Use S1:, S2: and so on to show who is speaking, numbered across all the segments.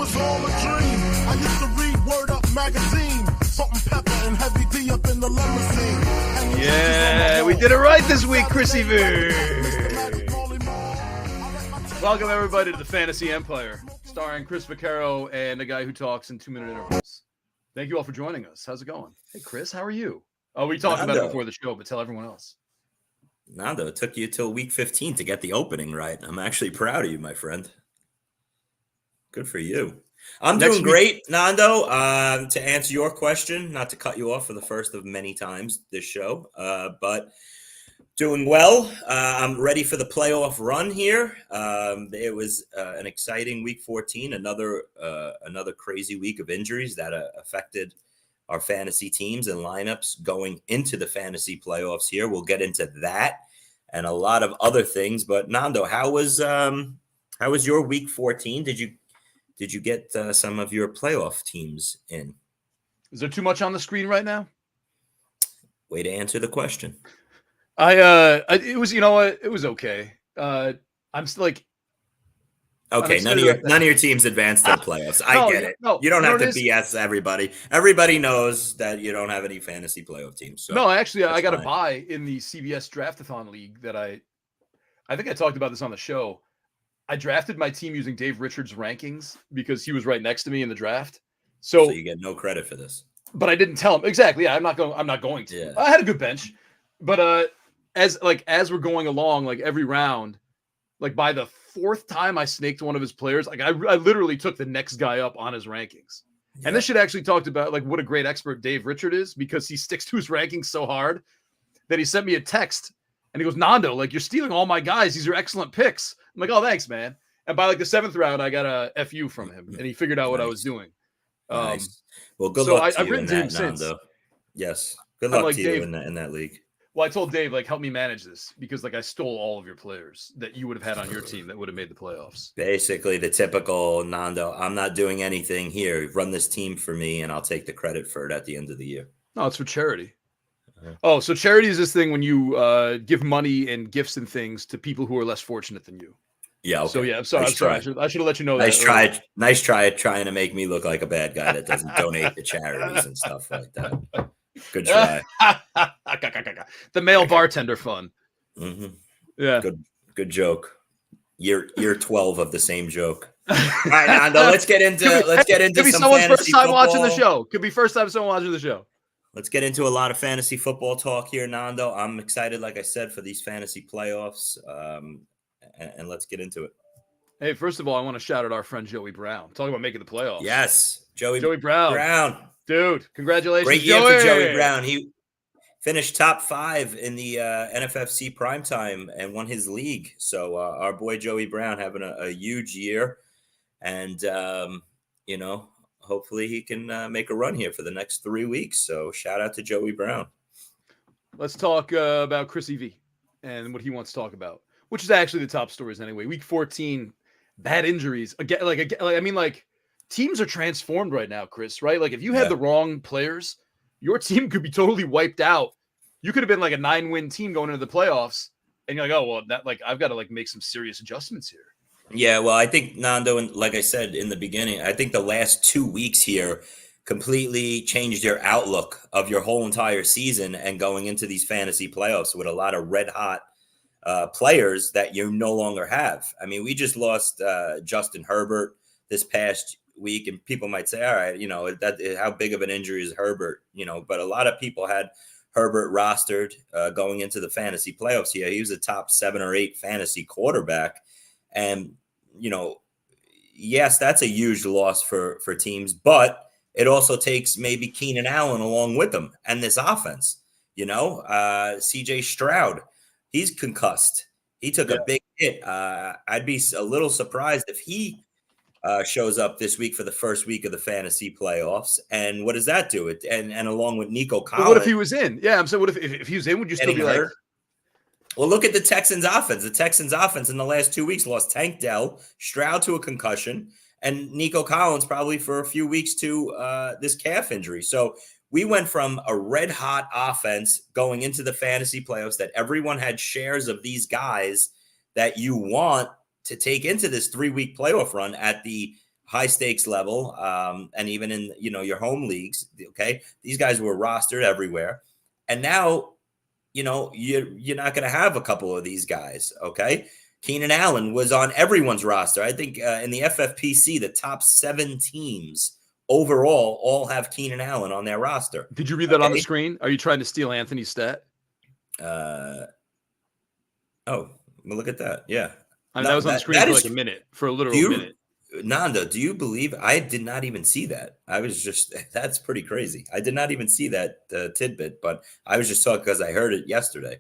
S1: was all a dream. I used to read Word Up magazine. Salt and pepper and heavy D up in the limousine.
S2: Yeah, we did it right this week, Chrissy V. Welcome everybody to the Fantasy Empire, starring Chris Vaccaro and a guy who talks in 2-minute intervals. Thank you all for joining us. How's it going? Hey, Chris, how are you? Oh, we talked about it before the show, but tell everyone else.
S3: Nando, it took you till week 15 to get the opening right. I'm actually proud of you, my friend. Good for you. I'm doing great, Nando. To answer your question, not to cut you off for the first of many times this show, but doing well. I'm ready for the playoff run here. It was an exciting week 14, another crazy week of injuries that affected our fantasy teams and lineups going into the fantasy playoffs here. We'll get into that and a lot of other things. But Nando, how was your week 14? Did you get some of your playoff teams in?
S2: Is there too much on the screen right now?
S3: Way to answer the question.
S2: It was, you know what? It was okay. I'm still like,
S3: okay, none of your teams advanced to the playoffs. I get it. No, you don't have to BS everybody. Everybody knows that you don't have any fantasy playoff teams. So
S2: no, actually, I got a bye in the CBS Draftathon League that I think I talked about this on the show. I drafted my team using Dave Richards' rankings because he was right next to me in the draft. So
S3: you get no credit for this.
S2: But I didn't tell him exactly. Yeah, I'm not going to. Yeah. I had a good bench, but as we're going along, like every round, like by the fourth time I snaked one of his players, like I literally took the next guy up on his rankings. Yeah. And this shit actually talked about like what a great expert Dave Richard is because he sticks to his rankings so hard that he sent me a text and he goes, Nando, like you're stealing all my guys. These are excellent picks. I'm like, oh, thanks, man. And by like the seventh round, I got a FU from him and he figured out what I was doing.
S3: Nice. Well, good luck to you in that,
S2: since.
S3: Nando. Yes. Good luck to you in that league.
S2: Well, I told Dave, like, help me manage this because, like, I stole all of your players that you would have had on your team that would have made the playoffs.
S3: Basically, the typical Nando, I'm not doing anything here. Run this team for me, and I'll take the credit for it at the end of the year.
S2: No, it's for charity. Oh, so charity is this thing when you give money and gifts and things to people who are less fortunate than you.
S3: Yeah. Okay.
S2: So yeah, I'm sorry. I should have let you know
S3: nice that. Nice try trying to make me look like a bad guy that doesn't donate to charities and stuff like that. Good try.
S2: The male bartender fun.
S3: Mm-hmm.
S2: Yeah.
S3: Good joke. Year 12 of the same joke. All right, Nando, let's get into
S2: could be
S3: some
S2: someone's first time
S3: football.
S2: Watching the show. Could be first time someone watching the show.
S3: Let's get into a lot of fantasy football talk here, Nando. I'm excited, like I said, for these fantasy playoffs. And let's get into it.
S2: Hey, first of all, I want to shout out our friend Joey Brown. Talking about making the playoffs.
S3: Yes, Joey
S2: Brown. Dude, congratulations.
S3: Great year for Joey Brown. He finished top 5 in the NFFC primetime and won his league. So our boy Joey Brown having a huge year. And, hopefully he can make a run here for the next 3 weeks. So shout out to Joey Brown.
S2: Let's talk about Chris EV and what he wants to talk about, which is actually the top stories anyway. Week 14, bad injuries. Again, teams are transformed right now, Chris, right? Like if you had the wrong players, your team could be totally wiped out. You could have been like a 9-win team going into the playoffs. And you're like, oh, well, I've got to make some serious adjustments here.
S3: Yeah, well, I think, Nando, and like I said in the beginning, I think the last 2 weeks here completely changed your outlook of your whole entire season and going into these fantasy playoffs with a lot of red hot players that you no longer have. I mean, we just lost Justin Herbert this past week, and people might say, all right, how big of an injury is Herbert? But a lot of people had Herbert rostered going into the fantasy playoffs here. He was a top 7 or 8 fantasy quarterback. And, yes, that's a huge loss for teams, but it also takes maybe Keenan Allen along with them and this offense, CJ Stroud, he's concussed. He took a big hit. I'd be a little surprised if he shows up this week for the first week of the fantasy playoffs. And what does that do? And along with Nico Collins.
S2: But what if he was in? Yeah, I'm saying, what if he was in? Would you still be hurt? Like?
S3: Well, look at the Texans offense. The Texans offense in the last 2 weeks lost Tank Dell, Stroud to a concussion, and Nico Collins probably for a few weeks to this calf injury. So we went from a red hot offense going into the fantasy playoffs that everyone had shares of these guys that you want to take into this 3-week playoff run at the high stakes level, and even in, your home leagues. Okay. These guys were rostered everywhere. And now, you're not going to have a couple of these guys. Okay. Keenan Allen was on everyone's roster. I think in the FFPC, the top 7 teams overall all have Keenan Allen on their roster.
S2: Did you read that on the screen? Are you trying to steal Anthony's stat?
S3: Oh, well, look at that. Yeah.
S2: I mean, that was on the screen for like a minute, for a literal minute.
S3: Nando, do you believe I did not even see that? That's pretty crazy. I did not even see that tidbit, but I was just talking because I heard it yesterday.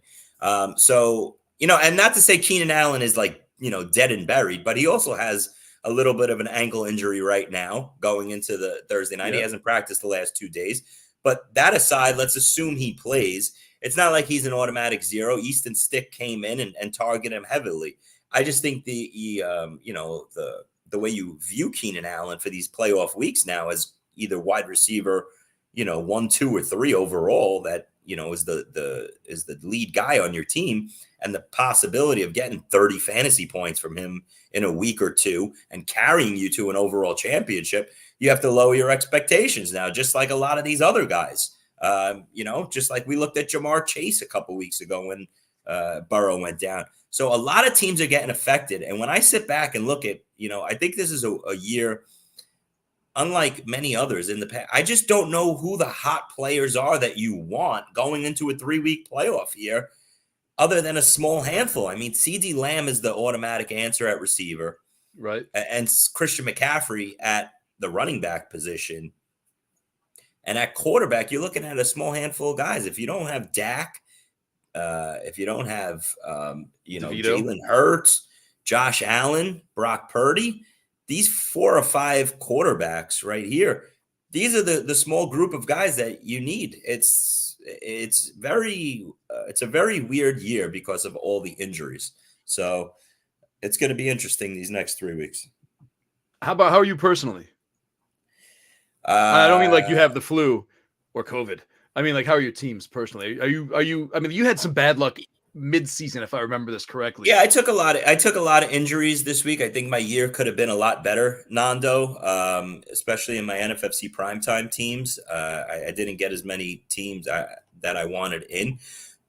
S3: So, and not to say Keenan Allen is like, dead and buried, but he also has a little bit of an ankle injury right now going into the Thursday night. Yeah. He hasn't practiced the last 2 days, but that aside, let's assume he plays. It's not like he's an automatic zero. Easton Stick came in and targeted him heavily. I just think the way you view Keenan Allen for these playoff weeks now as either wide receiver, 1, 2, or 3 overall, that, is the lead guy on your team, and the possibility of getting 30 fantasy points from him in a week or 2 and carrying you to an overall championship, you have to lower your expectations now, just like a lot of these other guys. Just like we looked at Jamar Chase a couple weeks ago when Burrow went down. So a lot of teams are getting affected. And when I sit back and look at, I think this is a year unlike many others in the past. I just don't know who the hot players are that you want going into a 3-week playoff year, other than a small handful. I mean, CeeDee Lamb is the automatic answer at receiver.
S2: Right.
S3: And Christian McCaffrey at the running back position. And at quarterback, you're looking at a small handful of guys. If you don't have Dak, if you don't have, Jalen Hurts, Josh Allen, Brock Purdy, these 4 or 5 quarterbacks right here, these are the small group of guys that you need. It's a very weird year because of all the injuries. So it's going to be interesting these next 3 weeks.
S2: How are you personally? I don't mean like you have the flu or COVID. I mean, like, how are your teams personally? Are you? I mean, you had some bad luck mid-season, if I remember this correctly.
S3: Yeah, I took a lot of injuries this week. I think my year could have been a lot better, Nando, especially in my NFFC primetime teams. I didn't get as many teams that I wanted in,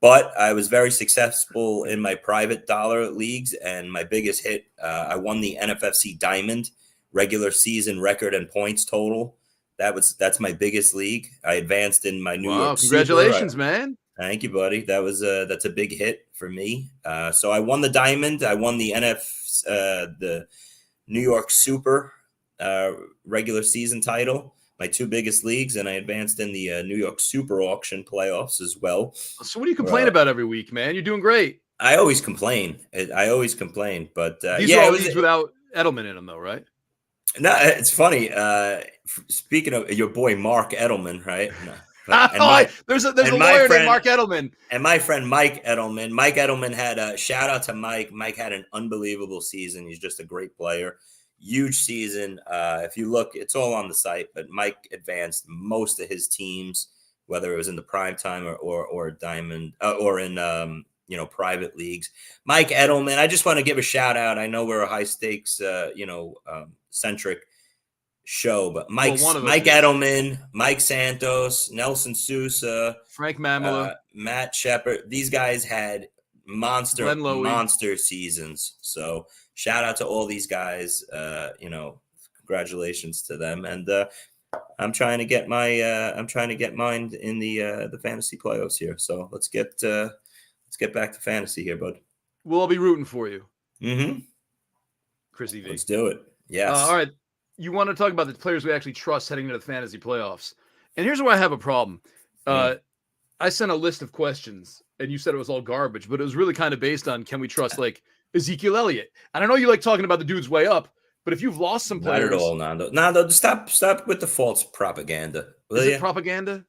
S3: but I was very successful in my private dollar leagues. And my biggest hit, I won the NFFC Diamond regular season record and points total. That's my biggest league. I advanced in my New York.
S2: Congratulations, man.
S3: Thank you, buddy. That's a big hit for me. So I won the Diamond. I won the the New York Super regular season title, my 2 biggest leagues, and I advanced in the New York Super Auction playoffs as well.
S2: So what do you complain about every week, man? You're doing great.
S3: I always complain, but
S2: these are all leagues without Edelman in them, though, right?
S3: No, it's funny. Speaking of your boy Mark Edelman, right? No.
S2: There's a lawyer named Mark Edelman.
S3: And my friend Mike Edelman. Mike Edelman had a shout out to Mike. Mike had an unbelievable season. He's just a great player. Huge season. If you look, it's all on the site, but Mike advanced most of his teams, whether it was in the prime time or Diamond or in private leagues. Mike Edelman, I just want to give a shout out. I know we're a high stakes centric show, but Mike Edelman, Mike Santos, Nelson Sousa,
S2: Frank Mamela,
S3: Matt Shepard, these guys had monster seasons. So shout out to all these guys. Congratulations to them. And I'm trying to get mine in the fantasy playoffs here. So let's get back to fantasy here, bud.
S2: We'll all be rooting for you.
S3: Mm-hmm.
S2: Chrissy V.
S3: Let's do it. Yes.
S2: All right. You want to talk about the players we actually trust heading into the fantasy playoffs. And here's where I have a problem. I sent a list of questions, and you said it was all garbage, but it was really kind of based on, can we trust, like, Ezekiel Elliot? And I know you like talking about the dude's way up, but if you've lost some players...
S3: Not at all, Nando. Nando, stop with the false propaganda.
S2: Is it propaganda?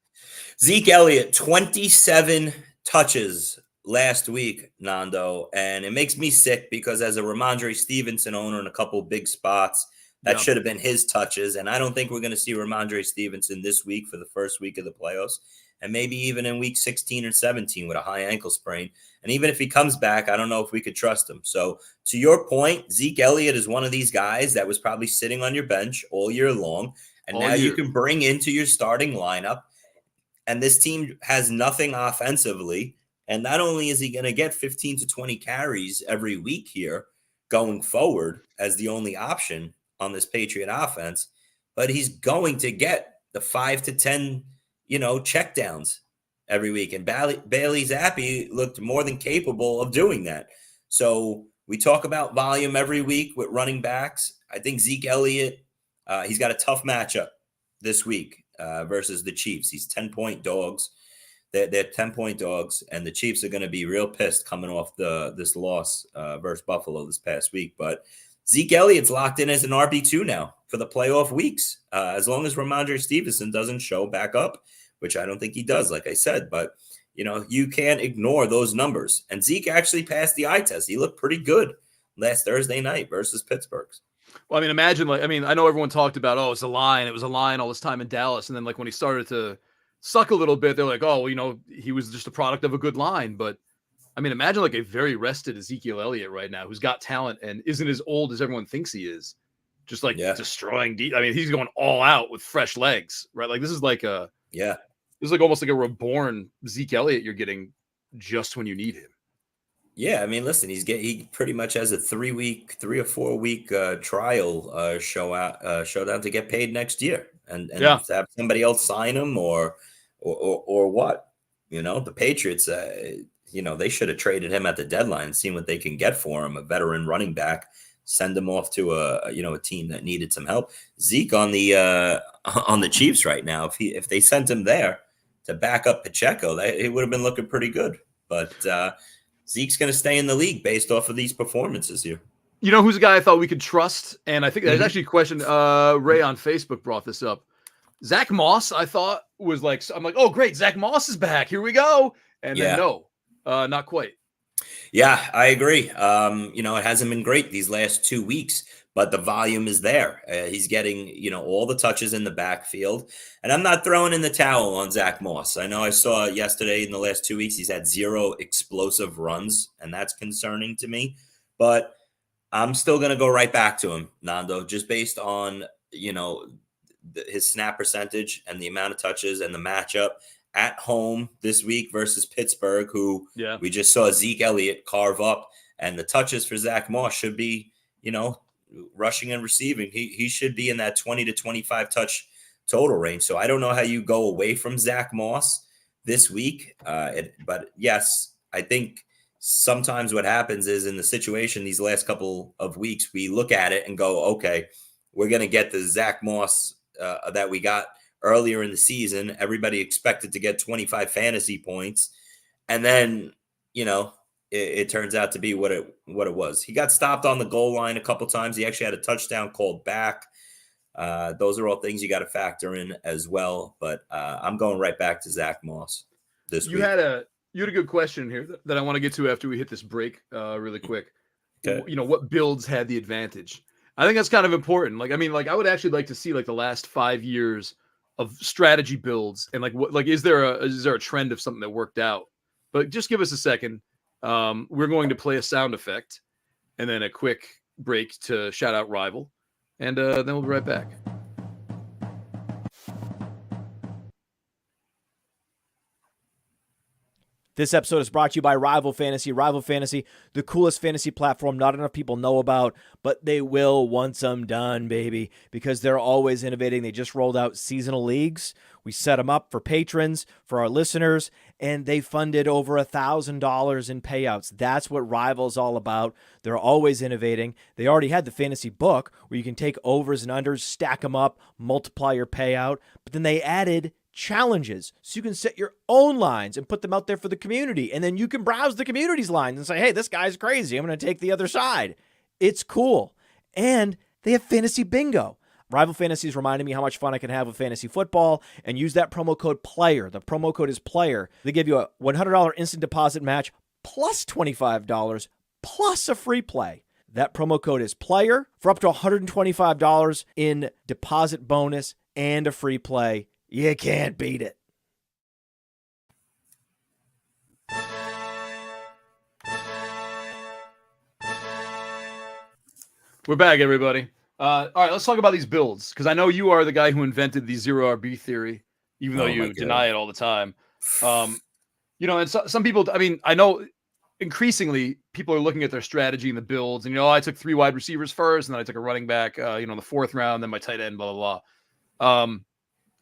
S3: Zeke Elliott, 27 touches last week, Nando, and it makes me sick because as a Ramondre Stevenson owner in a couple big spots, that should have been his touches, and I don't think we're going to see Ramondre Stevenson this week for the first week of the playoffs. and maybe even in week 16 or 17 with a high ankle sprain. And even if he comes back, I don't know if we could trust him. So to your point, Zeke Elliott is one of these guys that was probably sitting on your bench all year long. And now you can bring into your starting lineup. And this team has nothing offensively. And not only is he going to get 15 to 20 carries every week here going forward as the only option on this Patriot offense, but he's going to get the 5 to 10, checkdowns every week. And Bailey Zappi looked more than capable of doing that. So we talk about volume every week with running backs. I think Zeke Elliott, he's got a tough matchup this week versus the Chiefs. He's 10-point dogs. They're 10-point dogs, and the Chiefs are going to be real pissed coming off this loss versus Buffalo this past week. But Zeke Elliott's locked in as an RB2 now for the playoff weeks, as long as Ramondre Stevenson doesn't show back up, which I don't think he does, like I said. But, you can't ignore those numbers. And Zeke actually passed the eye test. He looked pretty good last Thursday night versus Pittsburgh.
S2: Well, imagine, I know everyone talked about, it was a line all this time in Dallas. And then, when he started to suck a little bit, they're like, he was just a product of a good line. But, imagine, a very rested Ezekiel Elliott right now who's got talent and isn't as old as everyone thinks he is. Just, destroying deep. He's going all out with fresh legs, right? This is this is almost like a reborn Zeke Elliott you're getting just when you need him.
S3: Yeah, listen, he pretty much has a 3 or 4 week trial showdown to get paid next year, and to have somebody else sign him or what, the Patriots, they should have traded him at the deadline, seen what they can get for him, a veteran running back, send him off to a team that needed some help. Zeke on the Chiefs right now, if they sent him there to back up Pacheco, it would have been looking pretty good, but. Zeke's going to stay in the league based off of these performances here.
S2: Who's a guy I thought we could trust? And I think there's actually a question. Ray on Facebook brought this up. Zack Moss, I thought was I'm like, oh, great. Zack Moss is back. Here we go. And then no, not quite.
S3: Yeah, I agree. It hasn't been great these last 2 weeks, but the volume is there. He's getting, all the touches in the backfield. And I'm not throwing in the towel on Zack Moss. I know I saw yesterday in the last 2 weeks, he's had 0 explosive runs, and that's concerning to me. But I'm still going to go right back to him, Nando, just based on, his snap percentage and the amount of touches and the matchup at home this week versus Pittsburgh, who we just saw Zeke Elliott carve up. And the touches for Zack Moss should be, rushing and receiving. He should be in that 20 to 25 touch total range. So I don't know how you go away from Zack Moss this week. But yes, I think sometimes what happens is in the situation these last couple of weeks, we look at it and go, okay, we're going to get the Zack Moss that we got earlier in the season. Everybody expected to get 25 fantasy points. And then, it turns out to be what it was. He got stopped on the goal line a couple times. He actually had a touchdown called back. Those are all things you got to factor in as well. But I'm going right back to Zack Moss this week. You had a
S2: good question here that I want to get to after we hit this break really quick. Okay. What builds had the advantage? I think that's kind of important. I would actually like to see the last 5 years of strategy builds and is there a trend of something that worked out? But just give us a second. We're going to play a sound effect and then a quick break to shout out Rival. And then we'll be right back.
S4: This episode is brought to you by Rival Fantasy. Rival Fantasy, the coolest fantasy platform not enough people know about, but they will once I'm done, baby, because they're always innovating. They just rolled out seasonal leagues. We set them up for patrons, for our listeners, and they funded over $1,000 in payouts. That's what Rival's all about. They're always innovating. They already had the fantasy book where you can take overs and unders, stack them up, multiply your payout, but then they added challenges so you can set your own lines and put them out there for the community, and then you can browse the community's lines and say, hey, this guy's crazy, I'm going to take the other side. It's cool. And they have fantasy bingo. Rival Fantasy is reminding me how much fun I can have with fantasy football, and use that promo code PLAYER. The promo code is PLAYER. They give you a $100 instant deposit match plus $25 plus a free play. That promo code is PLAYER for up to $125 in deposit bonus and a free play. You can't beat it.
S2: We're back, everybody. All right, let's talk about these builds because I know you are the guy who invented the zero RB theory, even though you deny it all the time. And some people, I mean, I know increasingly people are looking at their strategy and the builds, and I took 3 wide receivers first, and then I took a running back, in the 4th round, then my tight end, blah blah blah. And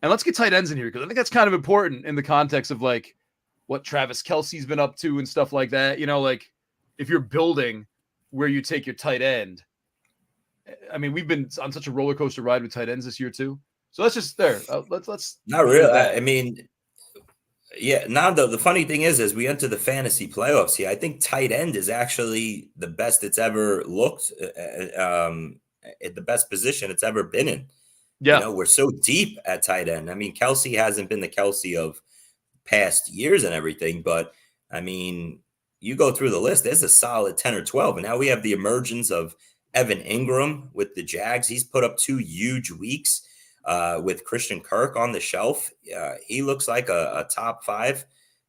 S2: let's get tight ends in here because I think that's kind of important in the context of like what Travis Kelce's been up to and stuff like that. Like if you're building where you take your tight end. I mean, we've been on such a roller coaster ride with tight ends this year too. So let's just let's
S3: not really. I mean, yeah. Now the funny thing is, as we enter the fantasy playoffs here, I think tight end is actually the best it's ever looked. At the best position it's ever been in.
S2: Yeah,
S3: we're so deep at tight end. I mean, Kelce hasn't been the Kelce of past years and everything, but I mean, you go through the list. There's a solid 10 or 12, and now we have the emergence of Evan Ingram with the Jags. He's put up 2 huge weeks with Christian Kirk on the shelf. He looks like a top 5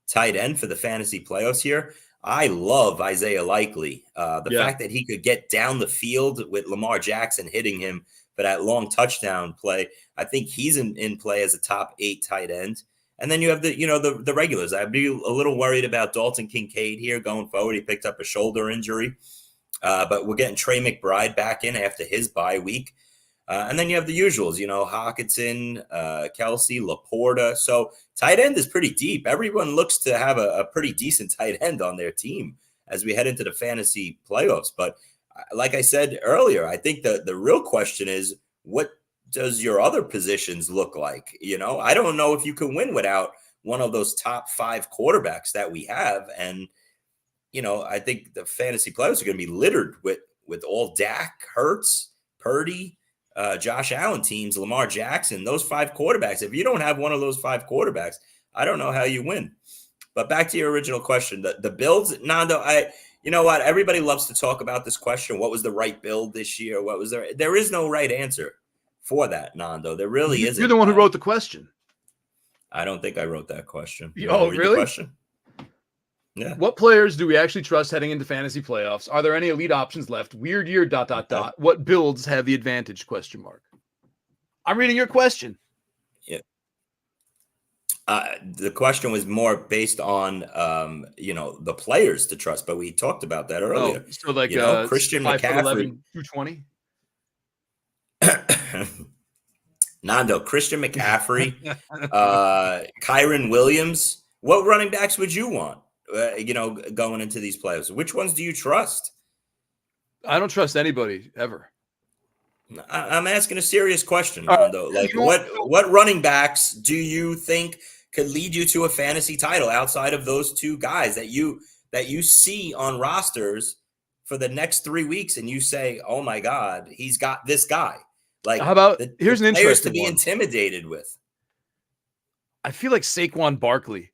S3: tight end for the fantasy playoffs here. I love Isaiah Likely. The fact that he could get down the field with Lamar Jackson hitting him for that long touchdown play. I think he's in play as a top 8 tight end. And then you have the regulars. I'd be a little worried about Dalton Kincaid here going forward. He picked up a shoulder injury. But we're getting Trey McBride back in after his bye week. And then you have the usuals, Hawkinson, Kelce, Laporta. So tight end is pretty deep. Everyone looks to have a pretty decent tight end on their team as we head into the fantasy playoffs. But like I said earlier, I think the real question is, what does your other positions look like? I don't know if you can win without one of those top 5 quarterbacks that we have. And I think the fantasy players are going to be littered with all Dak, Hurts, Purdy, Josh Allen teams, Lamar Jackson, those 5 quarterbacks. If you don't have one of those 5 quarterbacks, I don't know how you win. But back to your original question, the builds, Nando, you know what? Everybody loves to talk about this question. What was the right build this year? What was there? There is no right answer for that, Nando. There really isn't.
S2: You're the one who wrote the question.
S3: I don't think I wrote that question.
S2: Oh, really?
S3: Question? Yeah.
S2: What players do we actually trust heading into fantasy playoffs? Are there any elite options left? Weird year, ... What builds have the advantage, ? I'm reading your question.
S3: Yeah. The question was more based on, the players to trust, but we talked about that earlier.
S2: Oh, so like
S3: Christian
S2: 5'11", 220?
S3: Nando, Christian McCaffrey, Kyron Williams. What running backs would you want? Going into these playoffs, which ones do you trust?
S2: I don't trust anybody ever.
S3: I'm asking a serious question, Nando. Like, what running backs do you think could lead you to a fantasy title outside of those 2 guys that you see on rosters for the next 3 weeks, and you say, "Oh my God, he's got this guy." Like,
S2: how about here's an interesting
S3: to be
S2: one.
S3: Intimidated with?
S2: I feel like Saquon Barkley.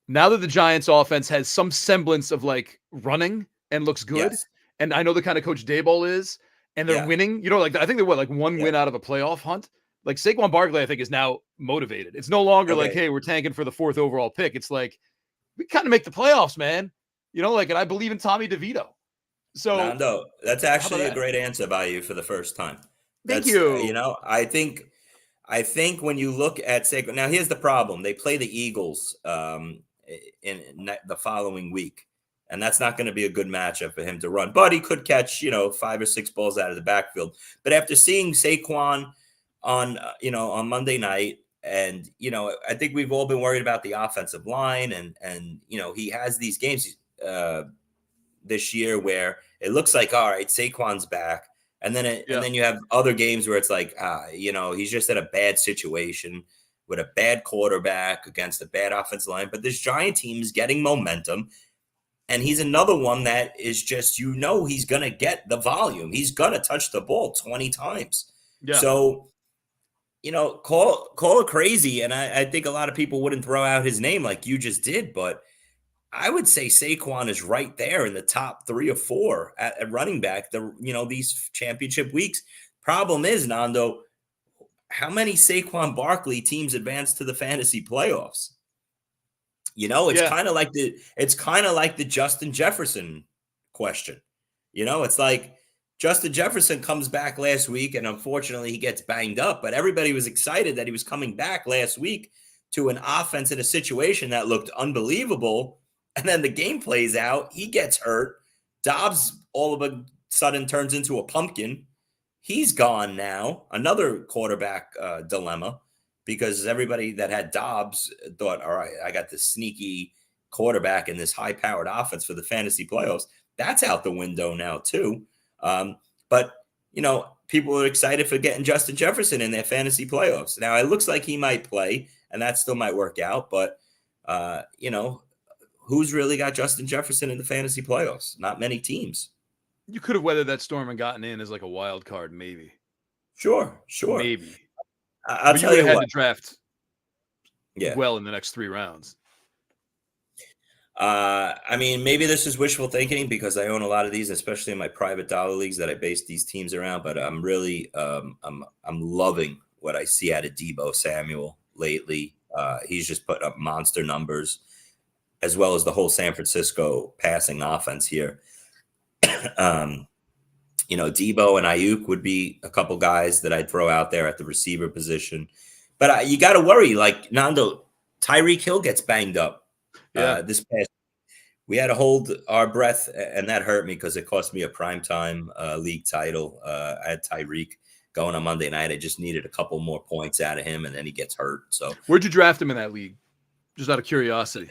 S2: Now that the Giants offense has some semblance of like running and looks good, and I know the kind of coach Dayball is, and they're winning, I think they're one win out of a playoff hunt. Like Saquon Barkley, I think is now motivated. It's no longer like, hey, we're tanking for the 4th overall pick. It's like, we kind of make the playoffs, man. And I believe in Tommy DeVito. So
S3: Nando, that's actually a great answer by you for the first time.
S2: Thank you.
S3: I think when you look at Saquon, now here's the problem. They play the Eagles in the following week, and that's not going to be a good matchup for him to run. But he could catch, 5 or 6 balls out of the backfield. But after seeing Saquon on Monday night, and I think we've all been worried about the offensive line, and he has these games this year where it looks like, all right, Saquon's back. And then and then you have other games where it's like, he's just at a bad situation with a bad quarterback against a bad offensive line. But this Giant team is getting momentum. And he's another one that is just, he's going to get the volume. He's going to touch the ball 20 times. Yeah. So, call it crazy. And I think a lot of people wouldn't throw out his name like you just did. But I would say Saquon is right there in the top 3 or 4 at running back, these championship weeks. Problem is, Nando, how many Saquon Barkley teams advance to the fantasy playoffs? It's kind of like the Justin Jefferson question. It's like Justin Jefferson comes back last week, and unfortunately he gets banged up, but everybody was excited that he was coming back last week to an offense in a situation that looked unbelievable. And then the game plays out. He gets hurt. Doubs all of a sudden turns into a pumpkin. He's gone now. Another quarterback dilemma, because everybody that had Doubs thought, all right, I got this sneaky quarterback in this high-powered offense for the fantasy playoffs. That's out the window now too. But, people are excited for getting Justin Jefferson in their fantasy playoffs. Now, it looks like he might play, and that still might work out. But, who's really got Justin Jefferson in the fantasy playoffs? Not many teams.
S2: You could have weathered that storm and gotten in as like a wild card, maybe.
S3: Sure.
S2: Maybe.
S3: I'll tell you
S2: had
S3: what.
S2: to draft well in the next 3 rounds.
S3: Maybe this is wishful thinking because I own a lot of these, especially in my private dollar leagues that I base these teams around. But I'm really, I'm loving what I see out of Deebo Samuel lately. He's just putting up monster numbers, as well as the whole San Francisco passing offense here. Deebo and Ayuk would be a couple guys that I'd throw out there at the receiver position. But you got to worry, like Nando, Tyreek Hill gets banged up. This past, we had to hold our breath, and that hurt me because it cost me a primetime league title. I had Tyreek going on Monday night. I just needed a couple more points out of him, and then he gets hurt. So,
S2: where'd you draft him in that league? Just out of curiosity.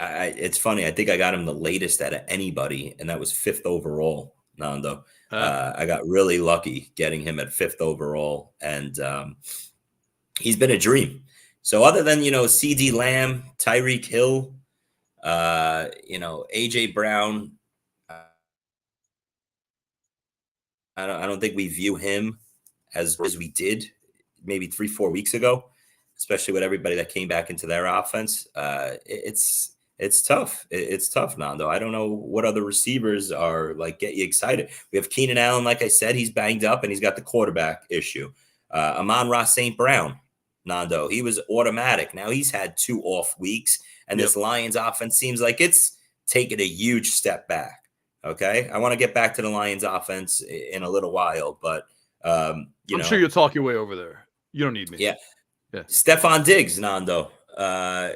S3: It's funny. I think I got him the latest out of anybody, and that was 5th overall, Nando. I got really lucky getting him at 5th overall, and he's been a dream. So other than, CD Lamb, Tyreek Hill, AJ Brown, I don't think we view him as we did maybe 3-4 weeks ago, especially with everybody that came back into their offense. It's tough. It's tough, Nando. I don't know what other receivers are like get you excited. We have Keenan Allen, like I said, he's banged up and he's got the quarterback issue. Amon-Ra St. Brown, Nando, he was automatic. Now he's had 2 off weeks, and this Lions offense seems like it's taken a huge step back. Okay, I want to get back to the Lions offense in a little while, but I'm
S2: sure you'll talk your way over there. You don't need me.
S3: Yeah. Stephon Diggs, Nando,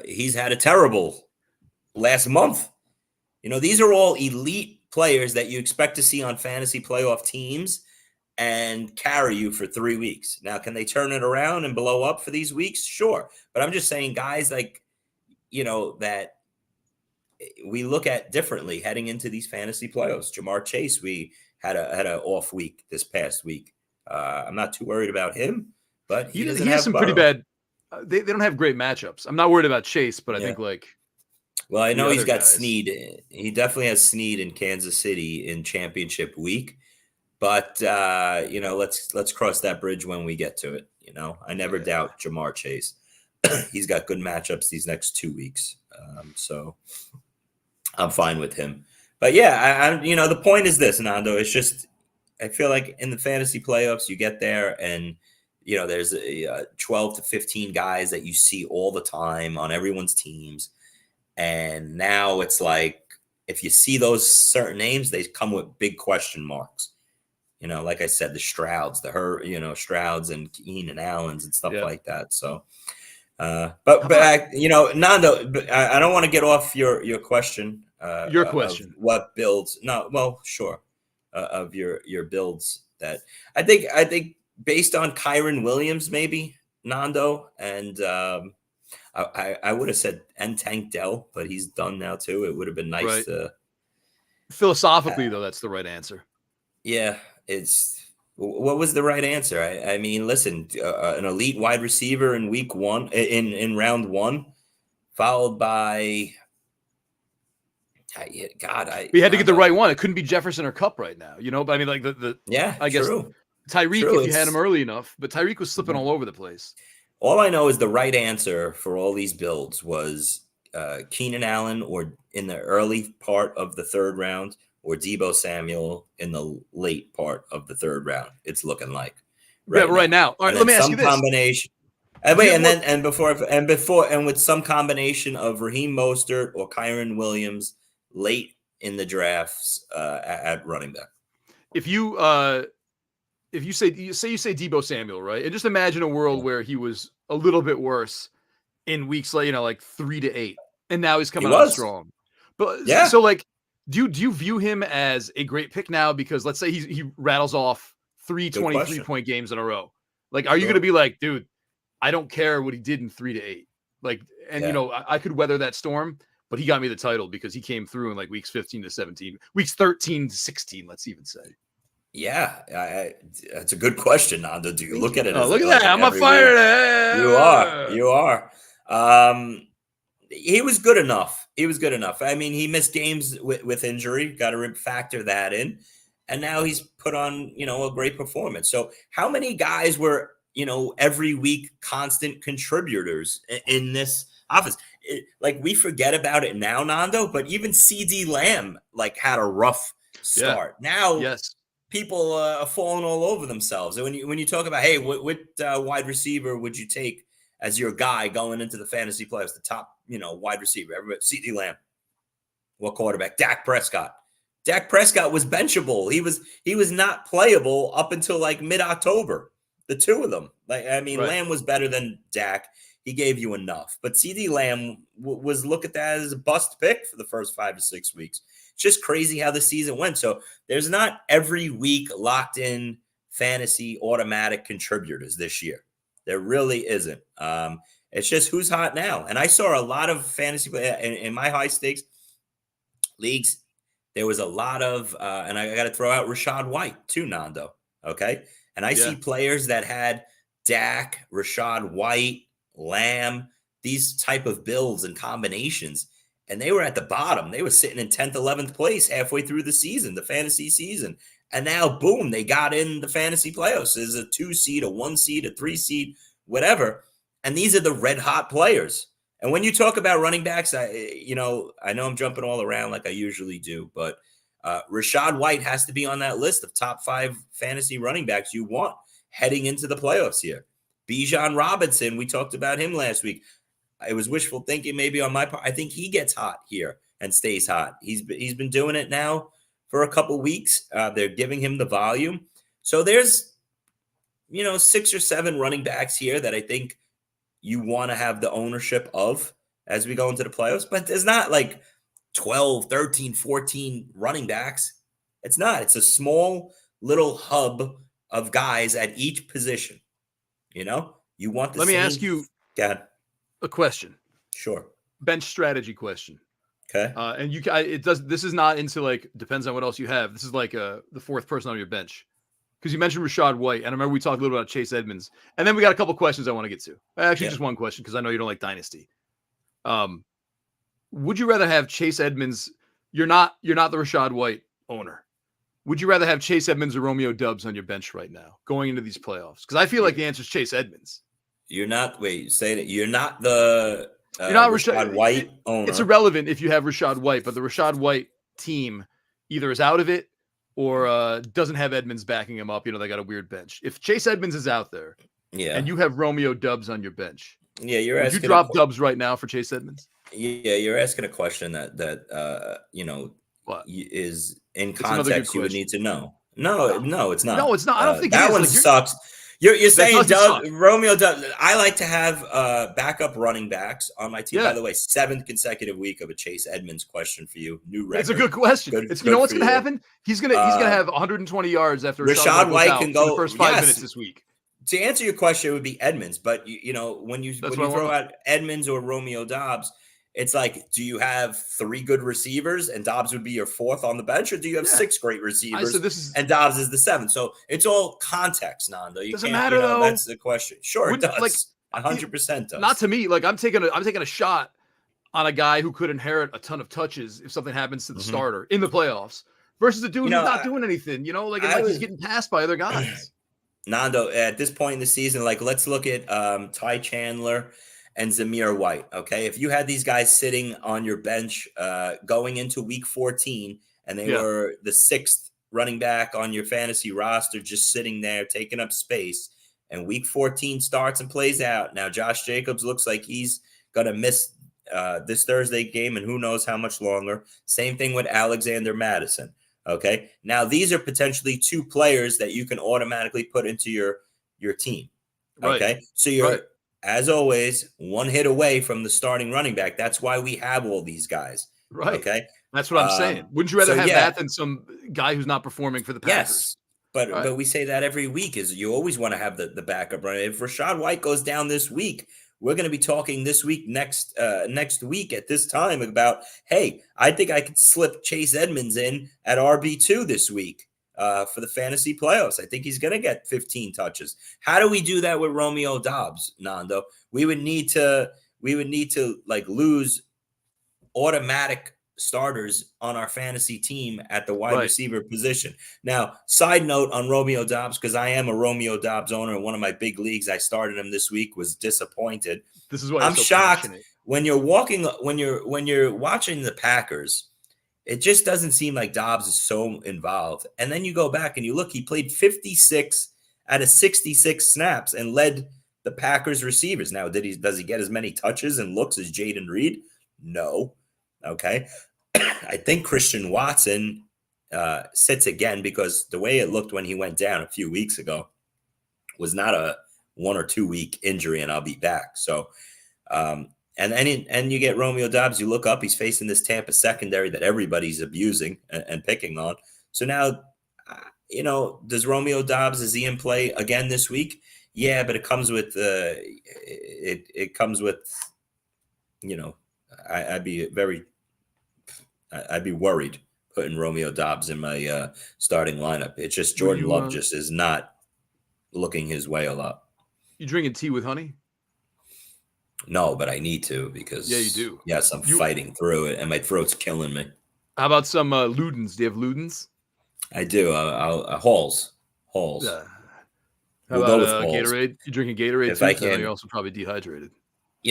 S3: he's had a terrible last month. These are all elite players that you expect to see on fantasy playoff teams and carry you for 3 weeks. Now, can they turn it around and blow up for these weeks? Sure. But I'm just saying guys like, that we look at differently heading into these fantasy playoffs. Jamar Chase, we had an off week this past week. I'm not too worried about him, but he
S2: has some pretty bad. They don't have great matchups. I'm not worried about Chase, but I think
S3: well, I know he's got
S2: guys.
S3: Snead. He definitely has Snead in Kansas City in championship week. But, let's cross that bridge when we get to it. I never doubt Jamar Chase. He's got good matchups these next 2 weeks. So I'm fine with him. But, the point is this, Nando. It's just I feel like in the fantasy playoffs, you get there and, there's 12 to 15 guys that you see all the time on everyone's teams. And now it's like if you see those certain names, they come with big question marks. Like I said, the Strouds, Strouds and Keenan Allens and stuff like that. So, Nando, I don't want to get off your question.
S2: Your question.
S3: What builds? No, well, sure. Of your builds that I think based on Kyron Williams, maybe Nando, and I would have said Tank Dell, but he's done now too. It would have been nice to.
S2: Philosophically, though, that's the right answer.
S3: Yeah. What was the right answer? I mean, listen, an elite wide receiver in week 1, in round 1, followed by
S2: we had to get the right one. It couldn't be Jefferson or Kupp right now, But I mean, like I guess Tyreek if you had him early enough, but Tyreek was slipping all over the place.
S3: All I know is the right answer for all these builds was Keenan Allen or in the early part of the 3rd round, or Deebo Samuel in the late part of the 3rd round. It's looking like
S2: right now. All right, let me ask you this.
S3: Combination. And with some combination of Raheem Mostert or Kyron Williams late in the drafts at running back.
S2: if you say Deebo Samuel, right? And just imagine a world where he was a little bit worse in weeks like 3 to 8, and now he's
S3: He
S2: coming on
S3: was.
S2: strong. But
S3: Yeah.
S2: so like, do you view him as a great pick now? Because let's say he rattles off 3 23-point games in a row. Like, are you going to be like, dude, I don't care what he did in 3 to 8. Like, and I could weather that storm, but he got me the title because he came through in like weeks 15 to 17, weeks 13 to 16. Let's even say.
S3: Yeah, that's a good question, Nando. Do you look at it?
S2: Look at that! I'm on fire.
S3: You are. He was good enough. I mean, he missed games with injury. Got to factor that in. And now he's put on, a great performance. So how many guys were, every week constant contributors in this offense? We forget about it now, Nando, but even CD Lamb, had a rough start. Now,
S2: yes.
S3: People are falling all over themselves. And when you talk about, hey, what wide receiver would you take as your guy going into the fantasy playoffs, the top, wide receiver? Everybody, CD Lamb. What quarterback? Dak Prescott. Dak Prescott was benchable. He was not playable up until mid-October. The two of them.
S2: Right.
S3: Lamb was better than Dak. He gave you enough. But CD Lamb was look at that as a bust pick for the first 5 to 6 weeks. It's just crazy how the season went. So there's not every week locked in fantasy automatic contributors this year. There really isn't. It's just who's hot now. And I saw a lot of fantasy in my high stakes leagues. There was a lot of, and I got to throw out Rachaad White too, Nando. Okay. And I see players that had Dak, Rachaad White, Lamb, these type of builds and combinations. And they were at the bottom. They were sitting in 10th, 11th place halfway through the season, the fantasy season. And now, boom, they got in the fantasy playoffs as a 2 seed, a 1 seed, a 3 seed, whatever. And these are the red hot players. And when you talk about running backs, I know I'm jumping all around like I usually do, but Rachaad White has to be on that list of top 5 fantasy running backs you want heading into the playoffs here. Bijan Robinson, we talked about him last week. It was wishful thinking maybe on my part. I think he gets hot here and stays hot. He's been doing it now for a couple weeks. They're giving him the volume. So there's, 6 or 7 running backs here that I think you want to have the ownership of as we go into the playoffs. But there's not 12, 13, 14 running backs. It's not. It's a small little hub of guys at each position. You want the
S2: Let me ask you a question.
S3: Sure.
S2: Bench strategy question.
S3: Okay.
S2: And this is not into depends on what else you have. This is the 4th person on your bench. Because you mentioned Rachaad White, and I remember we talked a little about Chase Edmonds. And then we got a couple questions I want to get to. Actually, just one question, because I know you don't like Dynasty. Would you rather have Chase Edmonds? You're not the Rachaad White owner. Would you rather have Chase Edmonds or Romeo Doubs on your bench right now going into these playoffs? Because I feel like the answer is Chase Edmonds.
S3: You're not. Wait, say that you're not the.
S2: You're not
S3: Rachaad White owner.
S2: It's irrelevant if you have Rachaad White, but the Rachaad White team either is out of it or doesn't have Edmonds backing him up. They got a weird bench. If Chase Edmonds is out there, and you have Romeo Doubs on your bench,
S3: you're
S2: asking. Would you drop Doubs right now for Chase Edmonds?
S3: Yeah, you're asking a question that is in context you would need to know. No, it's not.
S2: No, it's not. I don't think
S3: that one sucks. You're saying Romeo Doubs. I like to have backup running backs on my team. By the way, 7th consecutive week of a Chase Edmonds question for you. New record.
S2: It's a good question. You know what's going to happen? He's gonna have 120 yards after
S3: Rachaad White can go
S2: the first 5 minutes this week.
S3: To answer your question, it would be Edmonds. But when you throw out Edmonds or Romeo Doubs, it's do you have 3 good receivers and Doubs would be your 4th on the bench, or do you have 6 great receivers and Doubs is the 7th? So it's all context, Nando.
S2: Doesn't matter though.
S3: That's the question. Sure, it does. 100% does.
S2: Not to me. I'm taking a shot on a guy who could inherit a ton of touches if something happens to the starter in the playoffs versus a dude who's not doing anything. He's getting passed by other guys.
S3: Nando, at this point in the season, let's look at Ty Chandler and Zamir White, okay? If you had these guys sitting on your bench going into week 14 and they were the 6th running back on your fantasy roster just sitting there taking up space, and week 14 starts and plays out. Now, Josh Jacobs looks like he's going to miss this Thursday game and who knows how much longer. Same thing with Alexander Madison. Okay. Now, these are potentially two players that you can automatically put into your team. Okay.
S2: Right.
S3: So you're,
S2: Right.
S3: as always, one hit away from the starting running back. That's why we have all these guys.
S2: Right.
S3: Okay.
S2: That's what I'm saying. Wouldn't you rather have that than some guy who's not performing for the Packers?
S3: Yes. But we say that every week is you always want to have the backup running. If Rachaad White goes down this week, we're going to be talking this week, next week at this time about, hey, I think I could slip Chase Edmonds in at RB2 this week for the fantasy playoffs. I think he's going to get 15 touches. How do we do that with Romeo Doubs, Nando? We would need to like lose automatic starters on our fantasy team at the wide receiver position. Now, side note on Romeo Doubs, because I am a Romeo Doubs owner in one of my big leagues. I started him this week, was disappointed.
S2: This is why
S3: I'm so shocked when you're watching the Packers. It just doesn't seem like Doubs is so involved. And then you go back and you look, he played 56 out of 66 snaps and led the Packers receivers. Now, does he get as many touches and looks as Jaden Reed? No. Okay. I think Christian Watson sits again because the way it looked when he went down a few weeks ago was not a 1 or 2 week injury and I'll be back. So, and you get Romeo Doubs, you look up, he's facing this Tampa secondary that everybody's abusing and picking on. So now, does Romeo Doubs, is he in play again this week? Yeah, but it comes with, I'd be worried putting Romeo Doubs in my starting lineup. It's just Jordan Love just is not looking his way a lot.
S2: You drinking tea with honey?
S3: No, but I need to because
S2: you do.
S3: Yes, I'm fighting through it, and my throat's killing me.
S2: How about some Ludens? Do you have Ludens?
S3: I do. Halls.
S2: Yeah. How about Gatorade? You drinking Gatorade too? I know you're also probably dehydrated.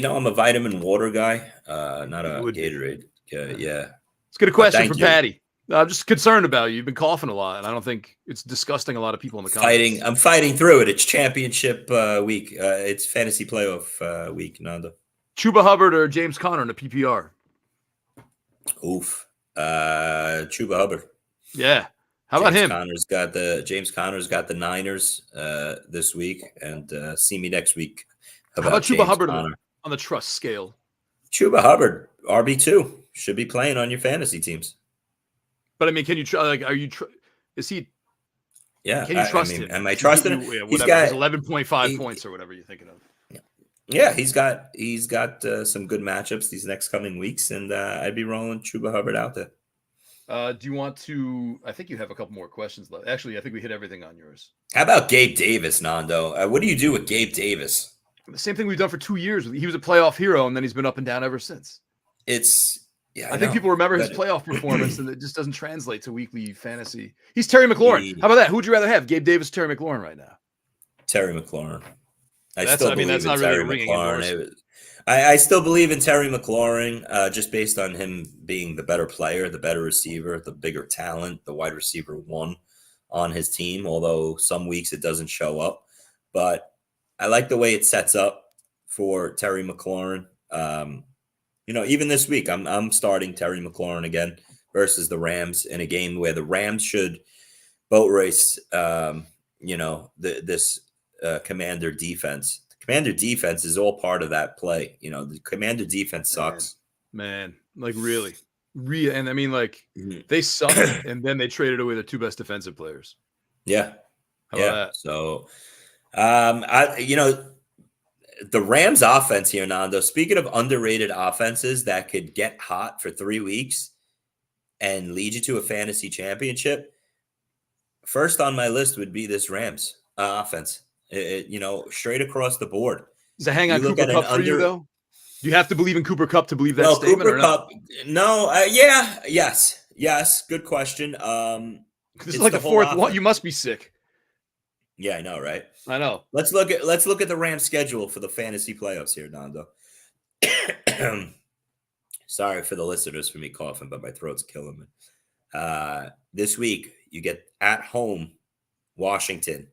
S3: I'm a vitamin water guy, not a Gatorade. Yeah.
S2: Let's get a question from Patty. I'm just concerned about you. You've been coughing a lot, and I don't think it's disgusting a lot of people in the comments.
S3: I'm fighting through it. It's championship week. It's fantasy playoff week, Nando.
S2: Chuba Hubbard or James Conner in a PPR?
S3: Oof. Chuba Hubbard.
S2: Yeah. How about him?
S3: James Conner's got the Niners this week, and see me next week.
S2: How about Chuba Hubbard on the trust scale?
S3: Chuba Hubbard, RB2, should be playing on your fantasy teams.
S2: But I mean, can you is he?
S3: Yeah.
S2: Can you trust him?
S3: Am I trusting him?
S2: Yeah, he's got 11.5 points or whatever you're thinking of.
S3: Yeah, he's got some good matchups these next coming weeks, and I'd be rolling Chuba Hubbard out there.
S2: Do you want to? I think you have a couple more questions left. Actually, I think we hit everything on yours.
S3: How about Gabe Davis, Nando? What do you do with Gabe Davis?
S2: The same thing we've done for 2 years. He was a playoff hero, and then he's been up and down ever since.
S3: I
S2: think people remember his playoff performance, and it just doesn't translate to weekly fantasy. He's Terry McLaurin. How about that? Who would you rather have, Gabe Davis, Terry McLaurin, right now?
S3: Terry McLaurin.
S2: That's not really ringing endorsement.
S3: I still believe in Terry McLaurin, just based on him being the better player, the better receiver, the bigger talent, the wide receiver one on his team. Although some weeks it doesn't show up, but I like the way it sets up for Terry McLaurin. Even this week, I'm starting Terry McLaurin again versus the Rams in a game where the Rams should boat race. This Commander defense. The Commander defense is all part of that play. The Commander defense sucks.
S2: Man, like really, and I mean, like they suck, and then they traded away their two best defensive players.
S3: Yeah,
S2: how about that?
S3: So, the Rams offense here, Nando, speaking of underrated offenses that could get hot for 3 weeks and lead you to a fantasy championship, first on my list would be this Rams offense. Straight across the board.
S2: Does it hang on Cooper Kupp for you, though? Do you have to believe in Cooper Kupp to believe that statement?
S3: Cooper Kupp, no. Yes. Good question.
S2: This is like the fourth one. You must be sick.
S3: Yeah, I know, right?
S2: I know.
S3: Let's look at the Rams schedule for the fantasy playoffs here, Nando. Sorry for the listeners for me coughing, but my throat's killing me. This week, you get at home Washington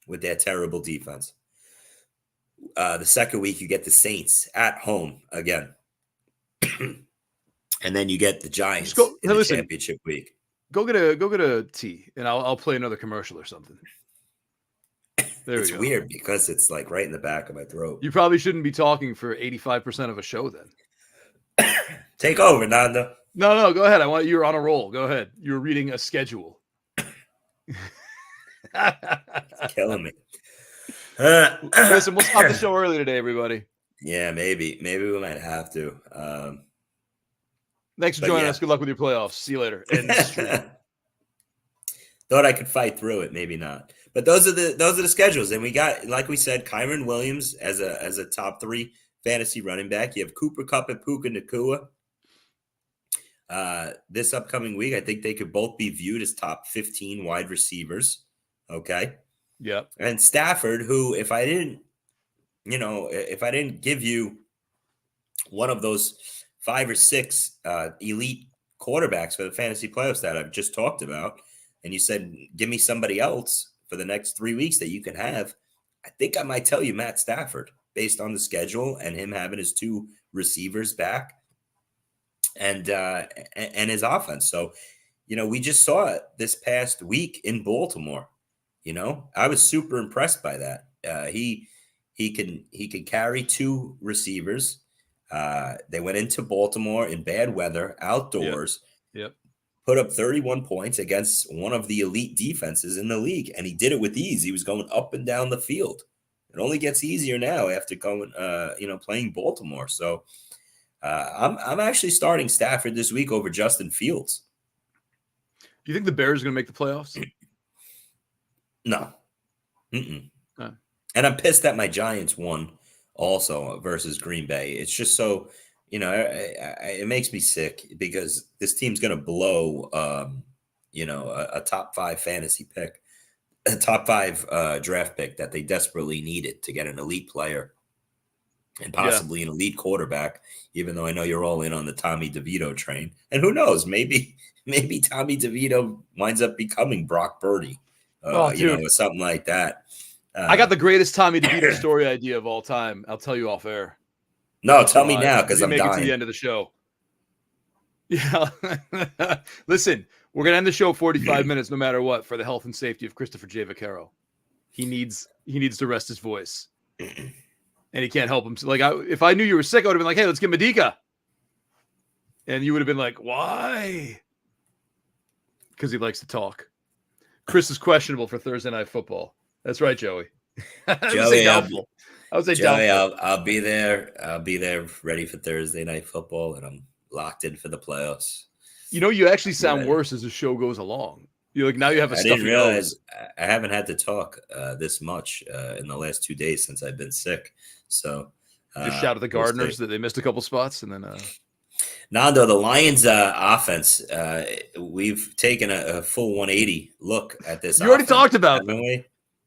S3: with their terrible defense. The second week, you get the Saints at home again. And then you get the Giants in the championship week.
S2: Go get a tea, and I'll play another commercial or something. There
S3: it's weird because it's like right in the back of my throat.
S2: You probably shouldn't be talking for 85% of a show then.
S3: Take over, Nando.
S2: No, go ahead. You're on a roll. Go ahead. You're reading a schedule.
S3: It's killing me.
S2: Listen, we'll stop the show early today, everybody.
S3: Yeah, maybe we might have to.
S2: Thanks for joining us. Good luck with your playoffs. See you later.
S3: Thought I could fight through it, maybe not. But those are the schedules, and we got, like we said, Kyron Williams as a top 3 fantasy running back. You have Cooper Kupp and Puka Nacua. This upcoming week, I think they could both be viewed as top 15 wide receivers. Okay.
S2: Yep.
S3: And Stafford, who, if I didn't give you one of those 5 or 6 elite quarterbacks for the fantasy playoffs that I've just talked about, and you said, give me somebody else for the next 3 weeks that you can have, I think I might tell you Matt Stafford based on the schedule and him having his 2 receivers back and his offense. So, we just saw it this past week in Baltimore. I was super impressed by that. He can carry 2 receivers. They went into Baltimore in bad weather, outdoors.
S2: Yep.
S3: Put up 31 points against one of the elite defenses in the league, and he did it with ease. He was going up and down the field. It only gets easier now after going, playing Baltimore. So I'm actually starting Stafford this week over Justin Fields.
S2: Do you think the Bears are going to make the playoffs?
S3: No. Huh. And I'm pissed that my Giants won also versus Green Bay. It's just so, it makes me sick because this team's going to blow, a top 5 fantasy pick, a top 5 draft pick that they desperately needed to get an elite player and possibly an elite quarterback, even though I know you're all in on the Tommy DeVito train. And who knows, maybe Tommy DeVito winds up becoming Brock Purdy, or something like that.
S2: I got the greatest Tommy DeVito story idea of all time. I'll tell you off air.
S3: No, tell me now because I'm
S2: dying. Make it to the end of the show. Yeah. Listen, we're going to end the show 45 minutes no matter what for the health and safety of Christopher J. Vaccaro. He needs to rest his voice. And he can't help himself. Like, if I knew you were sick, I would have been like, hey, let's get Medica. And you would have been like, why? Because he likes to talk. Chris is questionable for Thursday Night Football. That's right, Joey.
S3: Joey,
S2: I would say
S3: Joey,
S2: doubtful.
S3: I'll be there. I'll be there ready for Thursday Night Football, and I'm locked in for the playoffs.
S2: You actually sound worse as the show goes along. You're like, now you have a stuffy nose. I didn't realize
S3: I haven't had to talk this much in the last 2 days since I've been sick. So
S2: just shout at the Gardeners that they missed a couple spots, and then
S3: Nando, the Lions offense, we've taken a full 180 look at this.
S2: You already talked about them.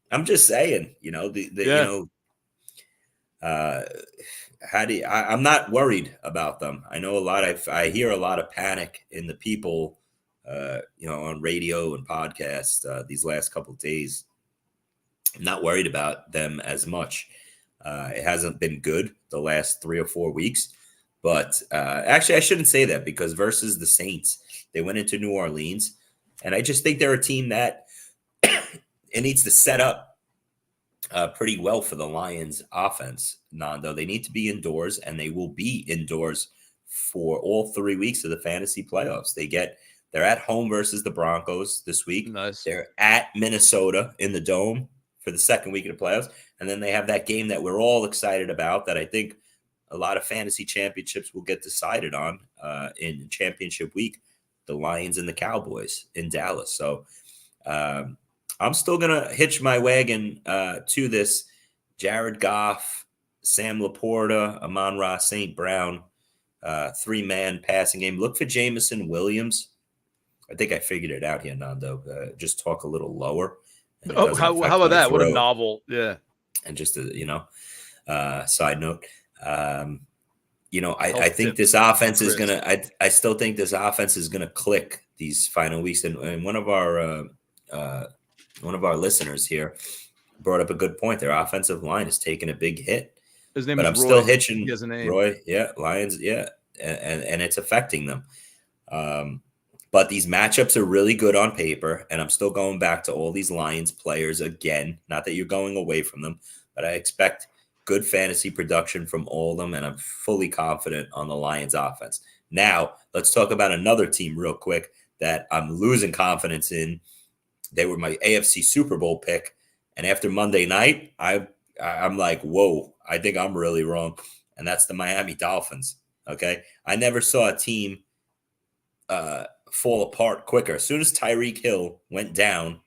S3: I'm just saying, I'm not worried about them. I know I hear a lot of panic in the people, on radio and podcasts these last couple of days. I'm not worried about them as much. It hasn't been good the last 3 or 4 weeks, but actually I shouldn't say that because versus the Saints, they went into New Orleans, and I just think they're a team that it needs to set up pretty well for the Lions offense, Nando. They need to be indoors, and they will be indoors for all 3 weeks of the fantasy playoffs. They're at home versus the Broncos this week.
S2: Nice.
S3: They're at Minnesota in the Dome for the second week of the playoffs. And then they have that game that we're all excited about that I think a lot of fantasy championships will get decided on in championship week, the Lions and the Cowboys in Dallas. So I'm still going to hitch my wagon to this Jared Goff, Sam Laporta, Amon-Ra St. Brown, 3-man passing game. Look for Jamison Williams. I think I figured it out here, Nando. Just talk a little lower.
S2: How about that? What a novel. Yeah.
S3: And just a side note, I think this offense is going to, I still think this offense is going to click these final weeks. And one of our listeners here brought up a good point. Their offensive line has taken a big hit.
S2: His name
S3: but
S2: is
S3: I'm
S2: Roy.
S3: still hitching
S2: He has a name.
S3: Roy. Yeah. Lions. Yeah. And it's affecting them. But these matchups are really good on paper, and I'm still going back to all these Lions players again. Not that you're going away from them, but I expect good fantasy production from all of them, and I'm fully confident on the Lions offense. Now, let's talk about another team real quick that I'm losing confidence in. They were my AFC Super Bowl pick, and after Monday night, I'm like, whoa, I think I'm really wrong, and that's the Miami Dolphins. Okay, I never saw a team fall apart quicker. As soon as Tyreek Hill went down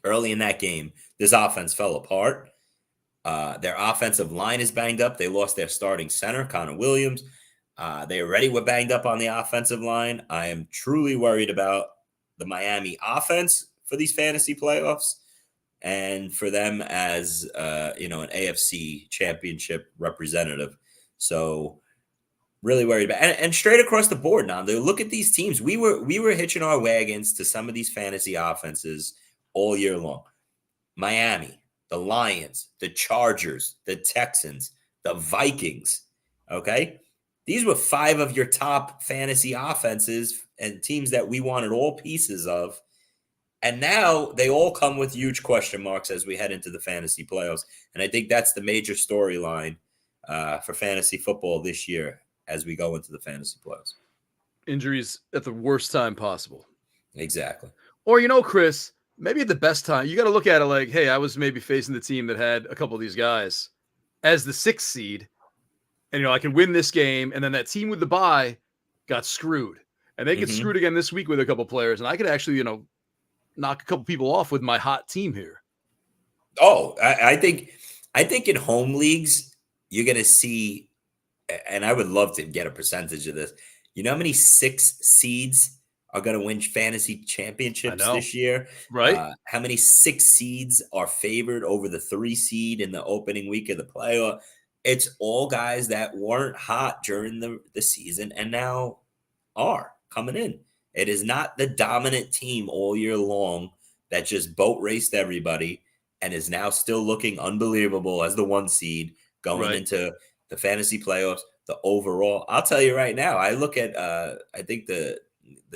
S3: early in that game, this offense fell apart. Their offensive line is banged up. They lost their starting center, Connor Williams. They already were banged up on the offensive line. I am truly worried about the Miami offense for these fantasy playoffs and for them as an AFC championship representative. So really worried about and straight across the board now. Look at these teams. We were hitching our wagons to some of these fantasy offenses all year long. Miami, the Lions, the Chargers, the Texans, the Vikings. Okay. These were 5 of your top fantasy offenses and teams that we wanted all pieces of. And now they all come with huge question marks as we head into the fantasy playoffs. And I think that's the major storyline for fantasy football this year as we go into the fantasy playoffs.
S2: Injuries at the worst time possible.
S3: Exactly.
S2: Or, Chris, maybe at the best time. You got to look at it like, hey, I was maybe facing the team that had a couple of these guys as the 6th seed. And, I can win this game. And then that team with the bye got screwed. And they get screwed again this week with a couple of players. And I could actually, knock a couple people off with my hot team here.
S3: Oh, I think in home leagues, you're going to see, and I would love to get a percentage of this. You know how many 6 seeds are going to win fantasy championships this year?
S2: Right.
S3: How many 6 seeds are favored over the 3 seed in the opening week of the playoff? It's all guys that weren't hot during the season and now are coming in. It is not the dominant team all year long that just boat raced everybody and is now still looking unbelievable as the 1 seed going into the fantasy playoffs. The overall, I'll tell you right now, I look at, I think the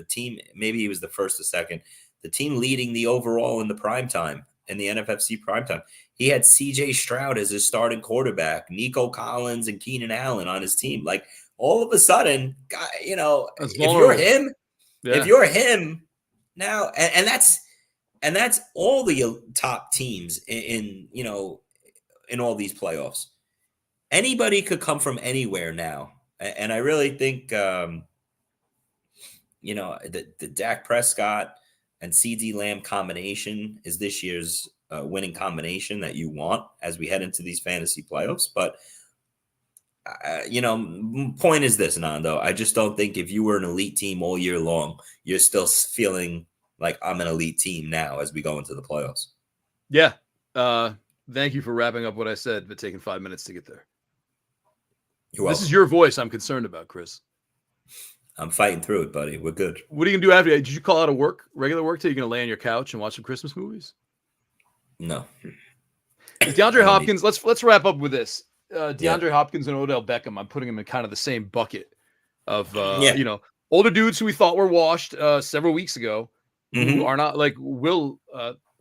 S3: team, maybe he was the first or second, the team leading the overall in the primetime, in the NFFC primetime. He had CJ Stroud as his starting quarterback, Nico Collins and Keenan Allen on his team. Like all of a sudden, if you're him, if you're him now, and that's all the top teams in all these playoffs. Anybody could come from anywhere now. And I really think, the Dak Prescott and CD Lamb combination is this year's winning combination that you want as we head into these fantasy playoffs. But, point is this, Nando. I just don't think if you were an elite team all year long, you're still feeling like I'm an elite team now as we go into the playoffs.
S2: Yeah. Thank you for wrapping up what I said, but taking 5 minutes to get there. This is your voice I'm concerned about, Chris.
S3: I'm fighting through it, buddy. We're good.
S2: What are you going to do after that? Did you call out of work, regular work, till you're going to lay on your couch and watch some Christmas movies?
S3: No.
S2: DeAndre Hopkins, let's wrap up with this. DeAndre Hopkins and Odell Beckham, I'm putting them in kind of the same bucket of, older dudes who we thought were washed several weeks ago, who are not like Will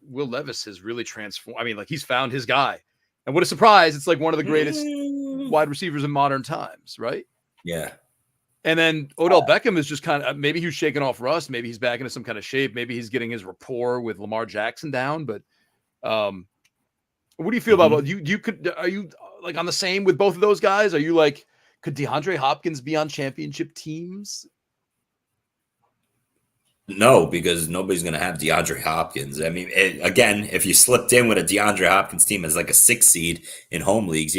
S2: Levis has really transformed. I mean, like he's found his guy. And what a surprise. It's like one of the greatest wide receivers in modern times, right?
S3: Yeah.
S2: And then Odell Beckham is just kind of, maybe he was shaking off rust. Maybe he's back into some kind of shape. Maybe he's getting his rapport with Lamar Jackson down. But what do you feel about are you like on the same with both of those guys? Are you like, could DeAndre Hopkins be on championship teams?
S3: No, because nobody's going to have DeAndre Hopkins. I mean, again, if you slipped in with a DeAndre Hopkins team as like a 6 seed in home leagues,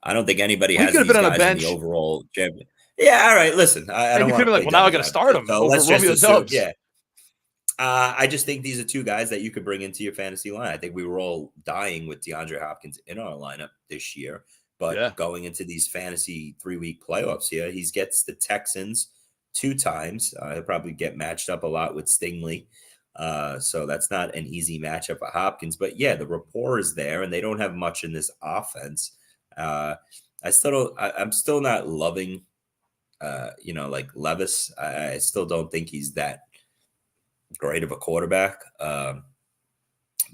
S3: I don't think anybody has these guys on a bench in the overall champion. Yeah, all right. Listen, I don't want to like, well, now I got to start him over Romeo Doubs. Yeah, I just think these are 2 guys that you could bring into your fantasy line. I think we were all dying with DeAndre Hopkins in our lineup this year, but going into these fantasy 3-week playoffs here, he gets the Texans 2 times. He'll probably get matched up a lot with Stingley. So that's not an easy matchup for Hopkins. But the rapport is there, and they don't have much in this offense. I'm still not loving like Levis. I still don't think he's that great of a quarterback.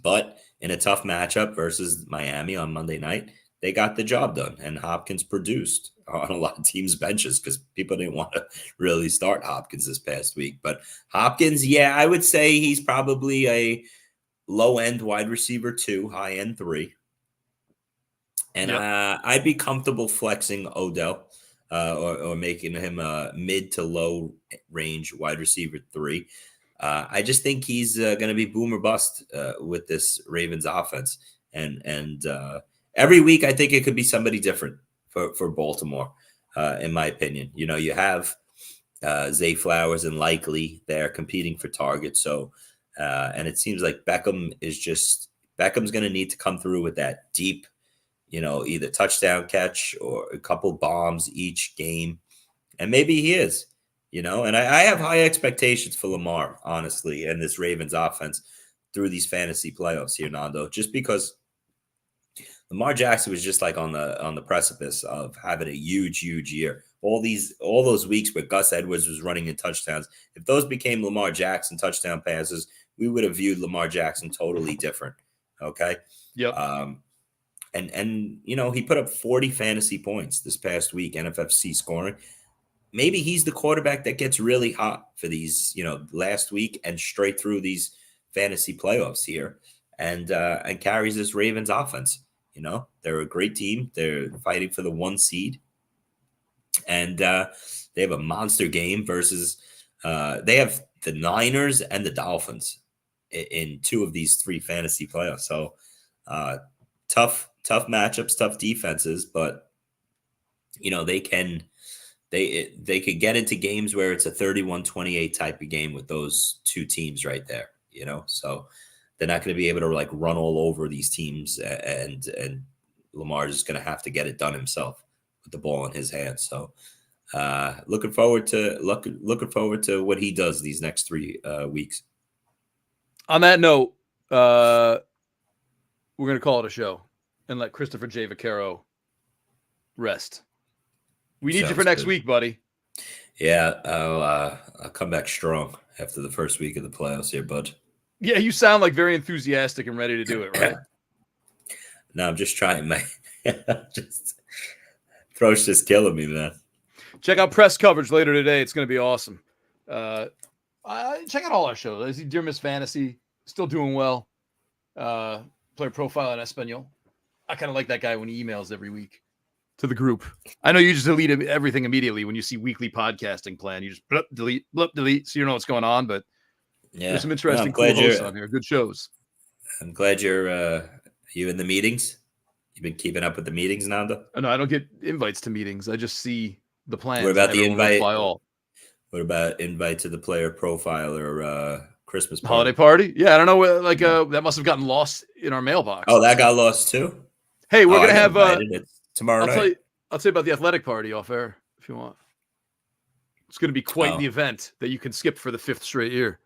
S3: But in a tough matchup versus Miami on Monday night, they got the job done, and Hopkins produced on a lot of teams' benches because people didn't want to really start Hopkins this past week. But Hopkins, yeah, I would say he's probably a low-end wide receiver 2, high-end 3. And I'd be comfortable flexing Odell or making him a mid to low range wide receiver 3. I just think he's going to be boom or bust with this Ravens offense. And every week, I think it could be somebody different for Baltimore, in my opinion. You have Zay Flowers and Likely there competing for targets. So, and it seems like Beckham's going to need to come through with that deep, either touchdown catch or a couple bombs each game. And maybe he is. And I have high expectations for Lamar, honestly, and this Ravens offense through these fantasy playoffs here, Nando, just because Lamar Jackson was just like on the precipice of having a huge year. All those weeks where Gus Edwards was running in touchdowns, if those became Lamar Jackson touchdown passes, we would have viewed Lamar Jackson totally different. Okay.
S2: Yep.
S3: And he put up 40 fantasy points this past week, NFFC scoring. Maybe he's the quarterback that gets really hot for these, last week and straight through these fantasy playoffs here and carries this Ravens offense. They're a great team. They're fighting for the 1 seed. And they have a monster game versus they have the Niners and the Dolphins in 2 of these 3 fantasy playoffs. So tough matchups, tough defenses, but they could get into games where it's a 31-28 type of game with those 2 teams right there, so they're not going to be able to like run all over these teams, and Lamar is going to have to get it done himself with the ball in his hands. So looking forward to what he does these next 3 weeks.
S2: On that note, we're going to call it a show and let Christopher J. Vaccaro rest. We need you for next week, buddy.
S3: Yeah, I'll come back strong after the first week of the playoffs here, bud.
S2: Yeah, you sound like very enthusiastic and ready to do it, right?
S3: No, I'm just trying, man. Throat's just killing me, man.
S2: Check out press coverage later today. It's going to be awesome. Check out all our shows. Dear Miss Fantasy, still doing well. Player profile in Espanol. I kind of like that guy when he emails every week to the group. I know you just delete everything immediately when you see weekly podcasting plan. You just delete, so you know what's going on. But there's some interesting cool hosts on here. Good shows.
S3: I'm glad you're you in the meetings. You've been keeping up with the meetings, Nando?
S2: No, I don't get invites to meetings. I just see the plans.
S3: What about the invite? What about invite to the player profile or Christmas party?
S2: Holiday party? Yeah, I don't know. Like that must have gotten lost in our mailbox.
S3: Oh, that got lost too?
S2: Hey, we're gonna have
S3: tomorrow night.
S2: I'll tell you about the athletic party off air if you want. It's going to be quite the event that you can skip for the 5th straight year.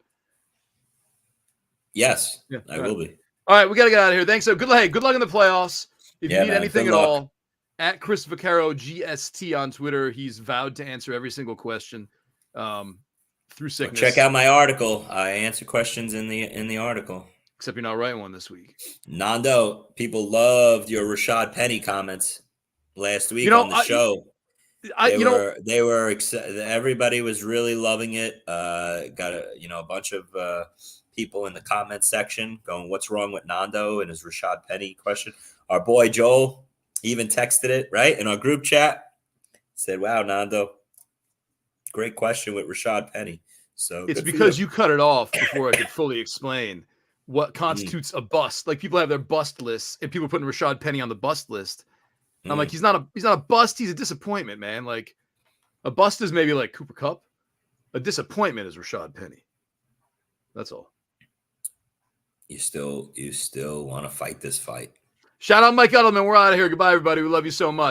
S3: Yes, I will be.
S2: All right, we got to get out of here. Thanks. So good luck in the playoffs. If you need anything at all, at Chris Vaccaro GST on Twitter. He's vowed to answer every single question through sickness.
S3: Check out my article. I answer questions in the article.
S2: Except you're not writing one this week.
S3: Nando, people loved your Rashad Penny comments last week on the show. They were everybody was really loving it. Got a bunch of people in the comment section going, "What's wrong with Nando?" and his Rashad Penny question. Our boy Joel even texted it right in our group chat. Said, "Wow, Nando, great question with Rashad Penny." So
S2: it's because you cut it off before I could fully explain what constitutes a bust. Like people have their bust lists, and people are putting Rashad Penny on the bust list. I'm like, he's not a bust. He's a disappointment, man. Like a bust is maybe like Cooper Kupp. A disappointment is Rashad Penny. That's all.
S3: You still want to fight this fight.
S2: Shout out Mike Edelman. We're out of here. Goodbye, everybody. We love you so much.